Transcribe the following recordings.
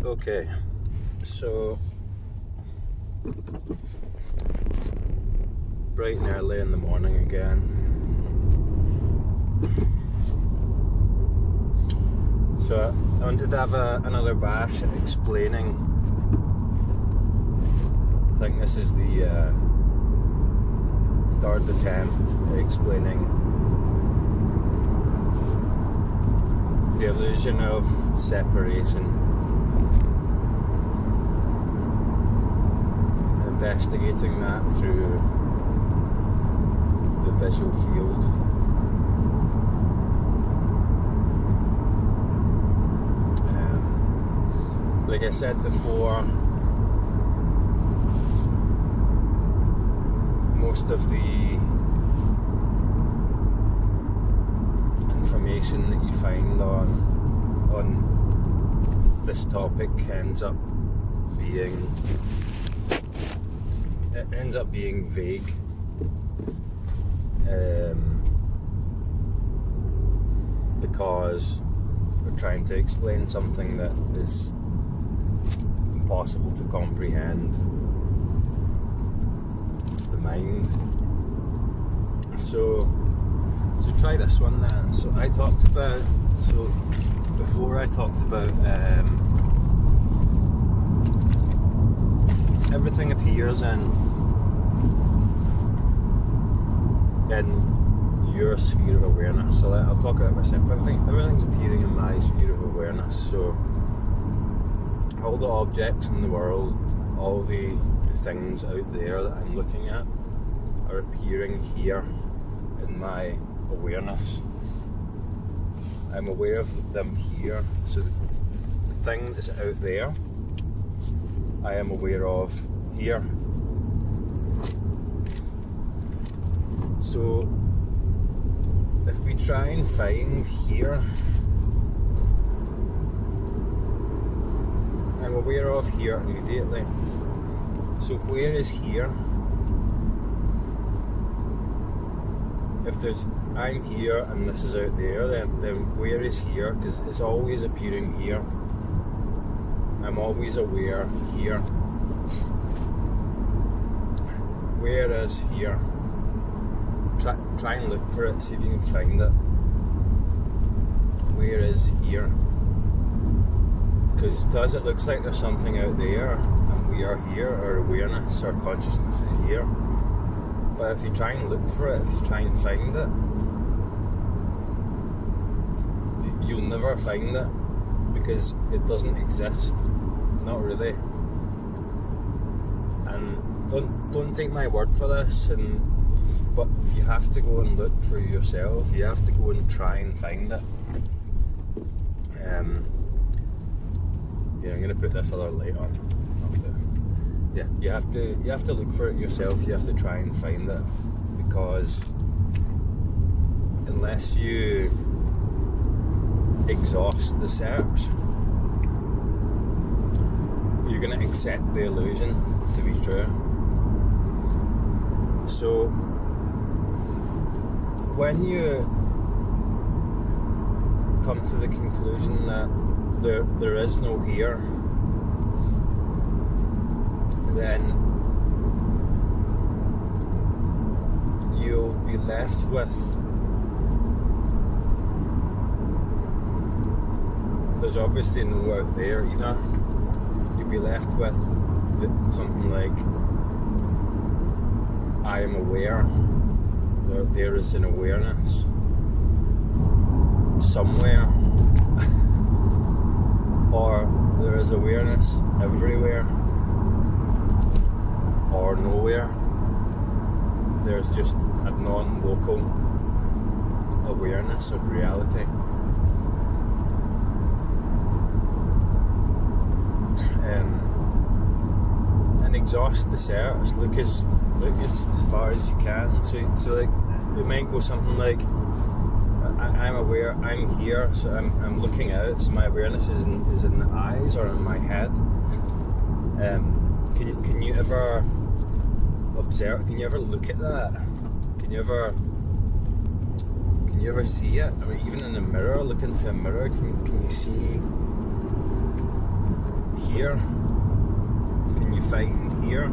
Okay, so bright and early in the morning again. So I wanted to have another bash at explaining. I think this is the third attempt at explaining the illusion of separation. Investigating that through the visual field. Like I said before, most of the information that you find on this topic ends up being vague. Because we're trying to explain something that is impossible to comprehend the mind. So try this one then. Before I talked about everything appears in your sphere of awareness. So I'll talk about myself. Everything's appearing in my sphere of awareness. So all the objects in the world, all the things out there that I'm looking at are appearing here in my awareness. I'm aware of them here. So the thing that's out there, I am aware of here. So if we try and find here, I'm aware of here immediately. So where is here? If I'm here and this is out there, then where is here? Because it's always appearing here. I'm always aware here. Where is here? Try and look for it, see if you can find it. Where is here? Because to us it looks like there's something out there and we are here, our awareness, our consciousness is here. But if you try and look for it, if you try and find it, you'll never find it because it doesn't exist. Not really. And don't take my word for this, but you have to go and look for yourself. You have to go and try and find it. I'm going to put this other light on. You have to look for it yourself. You have to try and find it, because unless you exhaust the search, you're going to accept the illusion to be true. So when you come to the conclusion that there is no here, then you'll be left with, there's obviously no out there either. You'll be left with something like, I am aware, there is an awareness somewhere, or there is awareness everywhere, or nowhere. There's just a non-local awareness of reality. And exhaust the search. Look as far as you can. So like it might go something like, I'm aware, I'm here, so I'm looking out, so my awareness is in the eyes or in my head. Can you ever observe? Can you ever look at that? Can you ever see it? I mean, even in a mirror, look into a mirror, can you see here? Can you find here?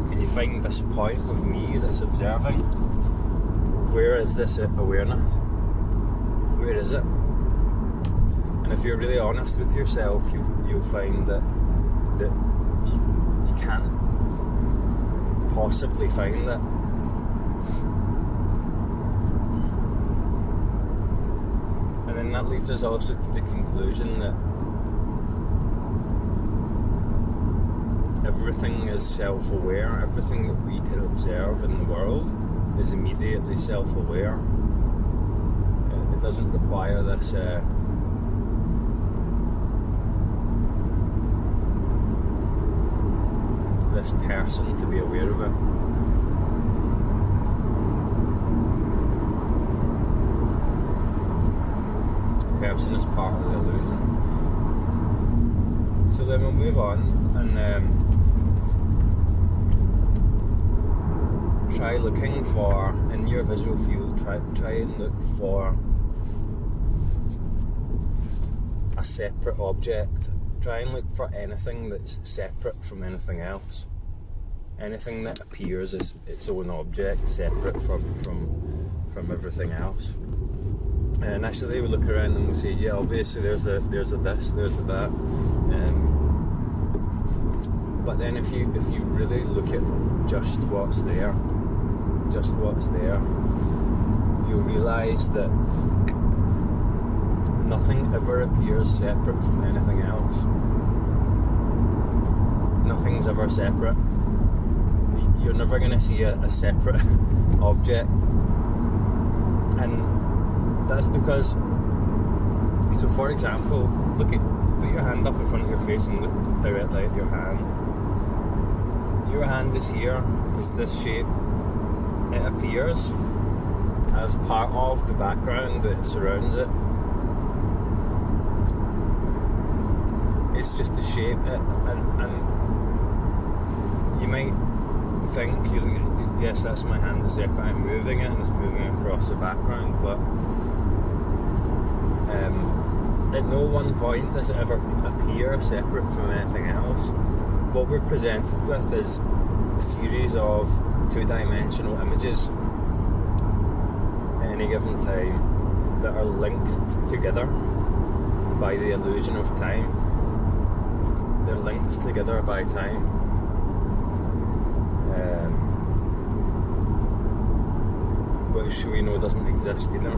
Can you find this point of me that's observing? Where is this awareness? Where is it? And if you're really honest with yourself, you'll find that you can't possibly find it. And then that leads us also to the conclusion that everything is self-aware. Everything that we can observe in the world is immediately self-aware. It doesn't require this this person to be aware of it. The person is part of the illusion. So then we'll move on and try looking for, in your visual field, try and look for a separate object. Try and look for anything that's separate from anything else. Anything that appears as its own object, separate from everything else. And initially we look around and we say, yeah, obviously there's a this, there's a that. But then if you really look at just what's there, you'll realise that nothing ever appears separate from anything else. Nothing's ever separate. You're never going to see a separate object. And that's because, so for example, put your hand up in front of your face and look directly at your hand. Your hand is here, is this shape. It appears as part of the background that surrounds it. It's just a shape, and you might think, yes, that's my hand, it's separate, I'm moving it and it's moving across the background, but at no one point does it ever appear separate from anything else. What we're presented with is a series of two-dimensional images at any given time that are linked together by the illusion of time. They're linked together by time. Which we know doesn't exist either.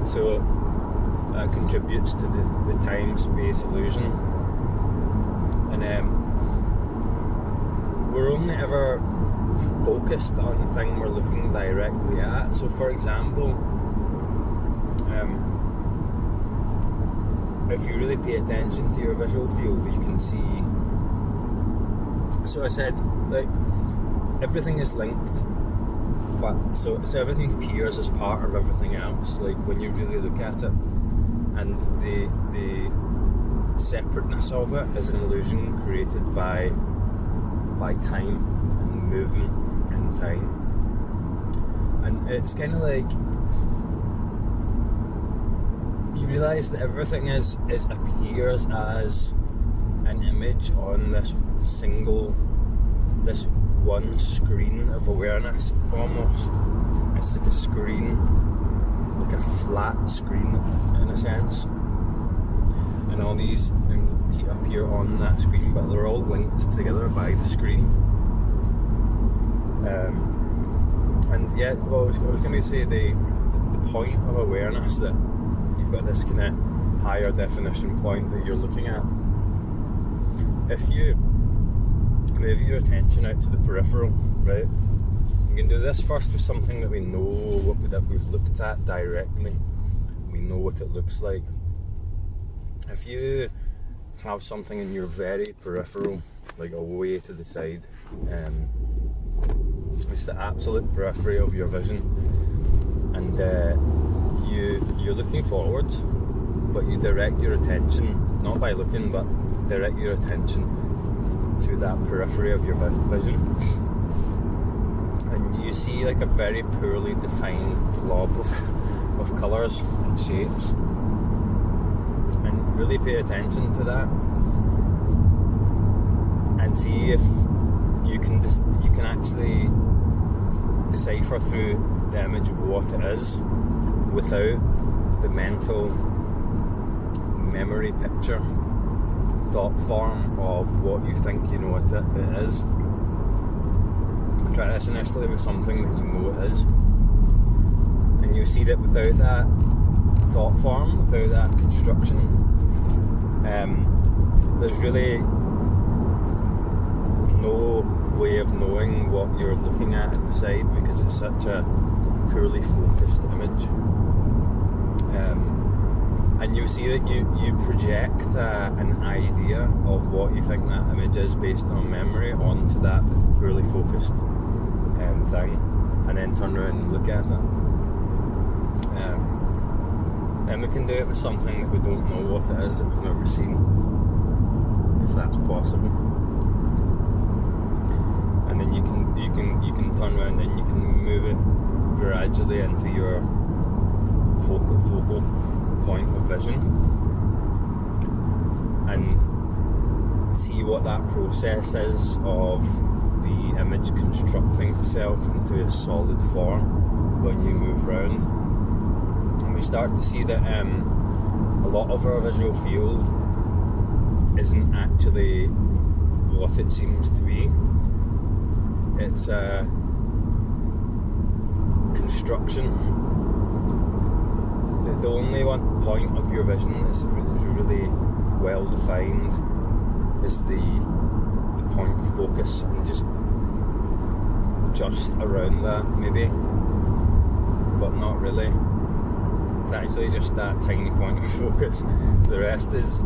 So that contributes to the time-space illusion. And we're only ever focused on the thing we're looking directly at. So for example, if you really pay attention to your visual field, you can see. So I said, like, everything is linked, but so everything appears as part of everything else. Like when you really look at it, and the separateness of it is an illusion created by time and movement in time. And it's kind of like you realise that everything appears as an image on this one screen of awareness, almost. It's like a screen, like a flat screen in a sense. And all these things appear on that screen, but they're all linked together by the screen. And yeah, well, I was going to say the point of awareness, that you've got this kind of higher definition point that you're looking at. If you move your attention out to the peripheral, right? We can do this first with something that we know, that we've looked at directly. We know what it looks like. If you have something in your very peripheral, like away to the side, it's the absolute periphery of your vision, and you're looking forwards, but you direct your attention, not by looking, but direct your attention to that periphery of your vision, and you see like a very poorly defined blob of colours and shapes. really pay attention to that and see if you can actually decipher through the image what it is without the mental memory picture thought form of what you think you know what it is. Try this initially with something that you know it is, and you see that without that thought form, without that construction, there's really no way of knowing what you're looking at the side, because it's such a poorly focused image. And you see that you project an idea of what you think that image is based on memory onto that poorly focused thing, and then turn around and look at it. And we can do it with something that we don't know what it is, that we've never seen, if that's possible. And then you can turn around and you can move it gradually into your focal point of vision, and see what that process is of the image constructing itself into a solid form when you move around. And we start to see that a lot of our visual field isn't actually what it seems to be. It's a construction. The only one point of your vision is really well defined is the point of focus, and just around that maybe, but not really. It's actually just that tiny point of focus. The rest is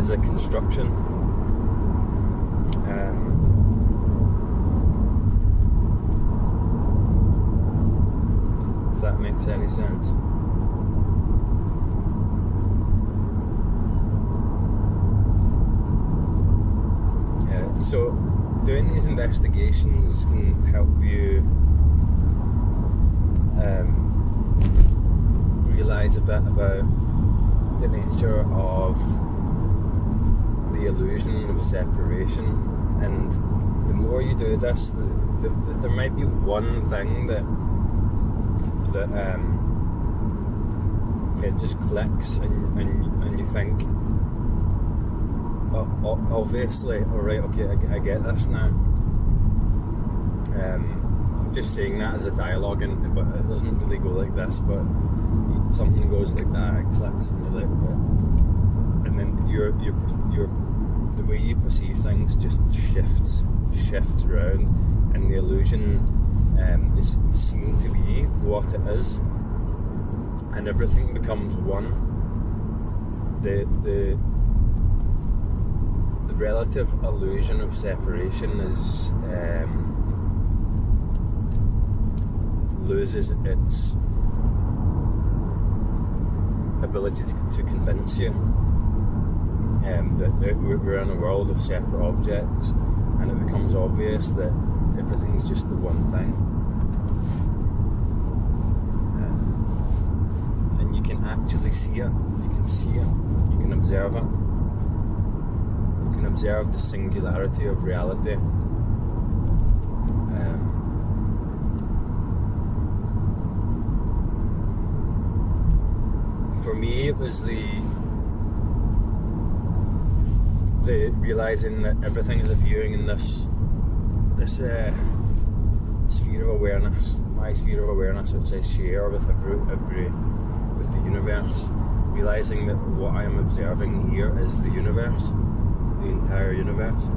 a construction. If that makes any sense. So doing these investigations can help you realise a bit about the nature of the illusion of separation. And the more you do this, there might be one thing that it just clicks, and you think, obviously, alright, okay, I get this now. I'm just saying that as a dialogue, but it doesn't really go like this, but something goes like that, it clicks, and you're like, what? And then the way you perceive things just shifts around, and the illusion is seen to be what it is, and everything becomes one. The relative illusion of separation is loses its ability to convince you that we're in a world of separate objects, and it becomes obvious that everything's just the one thing. And you can actually see it, you can observe it. You can observe the singularity of reality. For me, it was the realizing that everything is appearing in this sphere of awareness, my sphere of awareness, which I share with with the universe. Realizing that what I am observing here is the universe, the entire universe.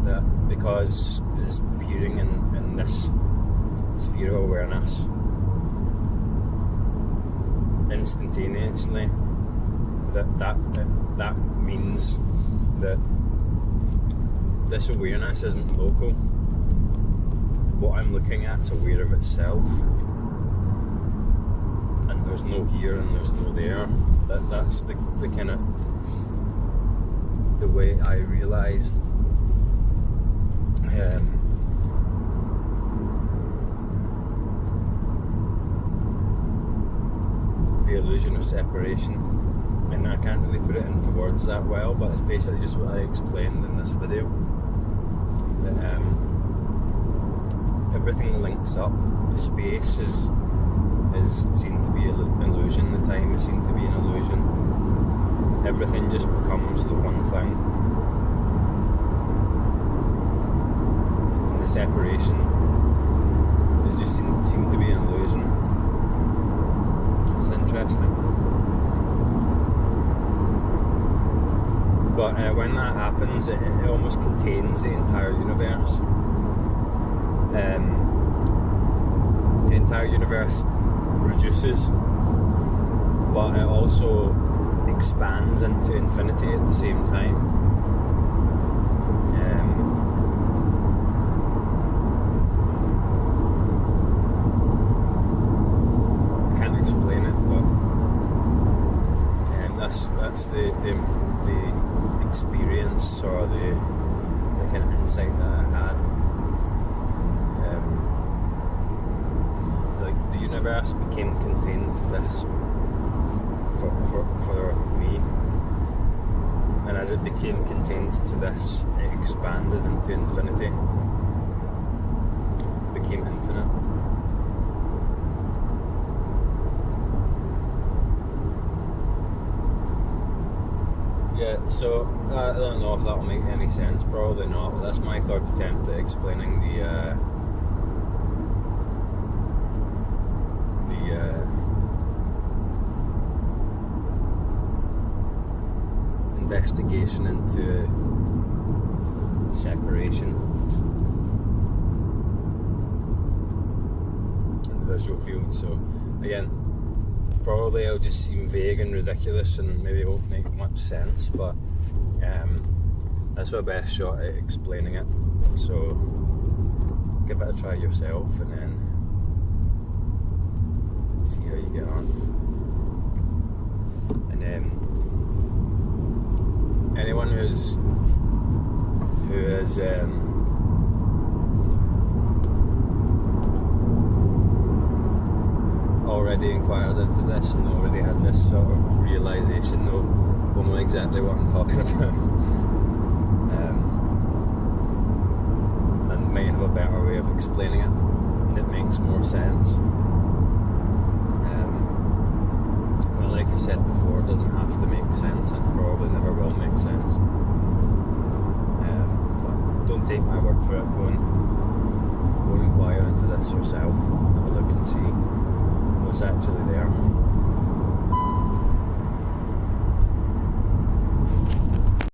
That because it's appearing in this sphere of awareness instantaneously, that means that this awareness isn't local. What I'm looking at is aware of itself, and there's no here and there's no there. That's the kind of the way I realised the illusion of separation. And I can't really put it into words that well, but it's basically just what I explained in this video. That everything links up. The space is seen to be an illusion. The time is seen to be an illusion. Everything just becomes the one thing. And the separation is just seen to be an illusion. It's interesting. But when that happens, it almost contains the entire universe. The entire universe reduces, but it also expands into infinity at the same time. I can't explain it, but that's the experience or the kind of insight that I had. The universe became contained to this for me, and as it became contained to this, it expanded into infinity. It became infinite. Yeah, so I don't know if that will make any sense, probably not, but that's my third attempt at explaining the investigation into separation in the visual field. So again, probably it'll just seem vague and ridiculous and maybe it won't make much sense, but that's my best shot at explaining it. So give it a try yourself and then see how you get on. And then anyone who has already inquired into this and already had this sort of realisation will know exactly what I'm talking about. And might have a better way of explaining it that makes more sense. Well, like I said before, it doesn't have to make sense and probably never will make sense. But don't take my word for it. Go and inquire into this yourself.